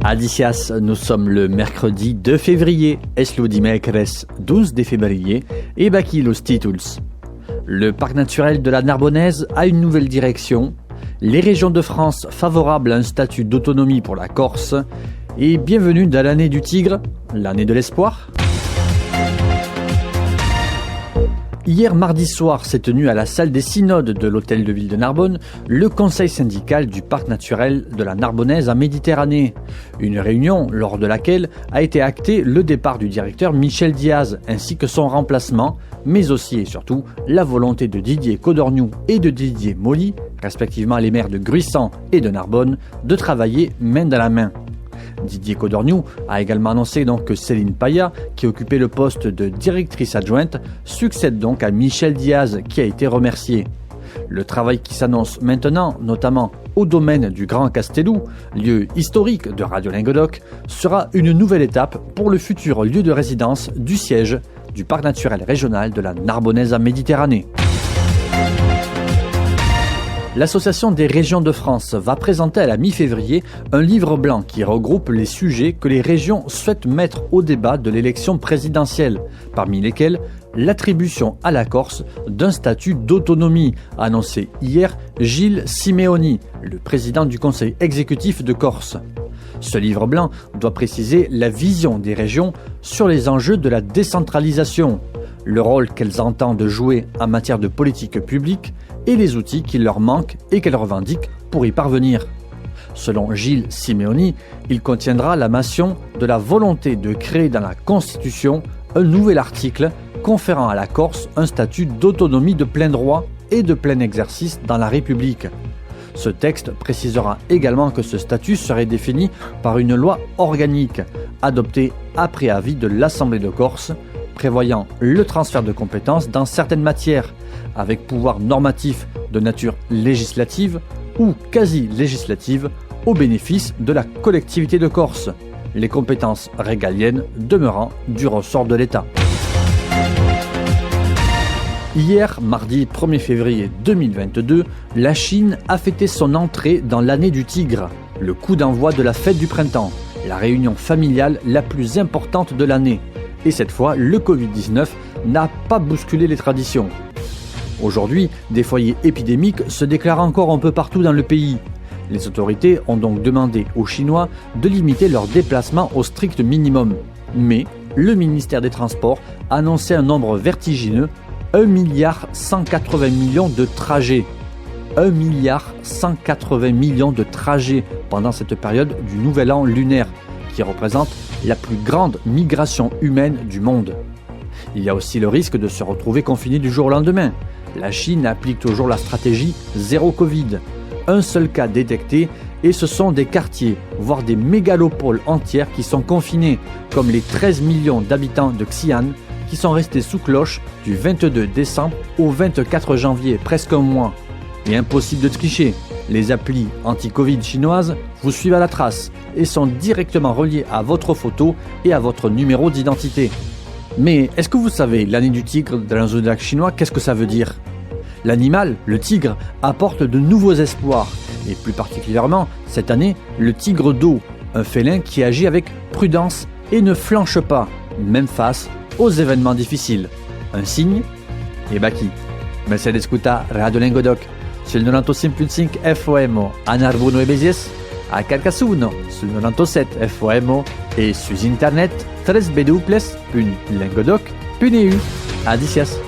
Adicias, nous sommes le mercredi 2 février, es lo dimecres 12 de février, et baki los títuls. Le parc naturel de la Narbonnaise a une nouvelle direction, les régions de France favorables à un statut d'autonomie pour la Corse, et bienvenue dans l'année du tigre, l'année de l'espoir. Hier mardi soir s'est tenu à la salle des synodes de l'hôtel de ville de Narbonne le conseil syndical du parc naturel de la Narbonnaise en Méditerranée. Une réunion lors de laquelle a été acté le départ du directeur Michel Diaz ainsi que son remplacement, mais aussi et surtout la volonté de Didier Codorniou et de Didier Molly, respectivement les maires de Gruissant et de Narbonne, de travailler main dans la main. Didier Codorniou a également annoncé donc que Céline Paya, qui occupait le poste de directrice adjointe, succède donc à Michel Diaz, qui a été remercié. Le travail qui s'annonce maintenant, notamment au domaine du Grand Castellou, lieu historique de Radio Lingodoc, sera une nouvelle étape pour le futur lieu de résidence du siège du parc naturel régional de la Narbonnaise en Méditerranée. L'Association des régions de France va présenter à la mi-février un livre blanc qui regroupe les sujets que les régions souhaitent mettre au débat de l'élection présidentielle, parmi lesquels l'attribution à la Corse d'un statut d'autonomie, a annoncé hier Gilles Simeoni, le président du conseil exécutif de Corse. Ce livre blanc doit préciser la vision des régions sur les enjeux de la décentralisation, le rôle qu'elles entendent jouer en matière de politique publique, et les outils qui leur manquent et qu'elles revendiquent pour y parvenir. Selon Gilles Simeoni, il contiendra la mention de la volonté de créer dans la Constitution un nouvel article conférant à la Corse un statut d'autonomie de plein droit et de plein exercice dans la République. Ce texte précisera également que ce statut serait défini par une loi organique, adoptée après avis de l'Assemblée de Corse, prévoyant le transfert de compétences dans certaines matières, avec pouvoir normatif de nature législative ou quasi-législative au bénéfice de la collectivité de Corse, les compétences régaliennes demeurant du ressort de l'État. Hier, mardi 1er février 2022, la Chine a fêté son entrée dans l'année du tigre, le coup d'envoi de la fête du printemps, la réunion familiale la plus importante de l'année. Et cette fois, le Covid-19 n'a pas bousculé les traditions. Aujourd'hui, des foyers épidémiques se déclarent encore un peu partout dans le pays. Les autorités ont donc demandé aux Chinois de limiter leurs déplacements au strict minimum. Mais le ministère des Transports a annoncé un nombre vertigineux, 1,180 milliard de trajets. 1,180 milliard de trajets pendant cette période du Nouvel An lunaire, qui représente la plus grande migration humaine du monde. Il y a aussi le risque de se retrouver confiné du jour au lendemain. La Chine applique toujours la stratégie zéro Covid. Un seul cas détecté et ce sont des quartiers, voire des mégalopoles entières qui sont confinés, comme les 13 millions d'habitants de Xi'an qui sont restés sous cloche du 22 décembre au 24 janvier, presque un mois. Et impossible de tricher, les applis anti-Covid chinoises vous suivent à la trace et sont directement reliées à votre photo et à votre numéro d'identité. Mais est-ce que vous savez, l'année du tigre dans le zodiaque chinois, qu'est-ce que ça veut dire ? L'animal, le tigre, apporte de nouveaux espoirs, et plus particulièrement, cette année, le tigre d'eau, un félin qui agit avec prudence et ne flanche pas, même face aux événements difficiles. Un signe ? Et baki. Merci d'escutar Radio Lingodoc sul 95.5 FM a Narbonne e Béziers, a Carcassonne sul 97 FM et sur internet www.lingodoc.eu. Adicias.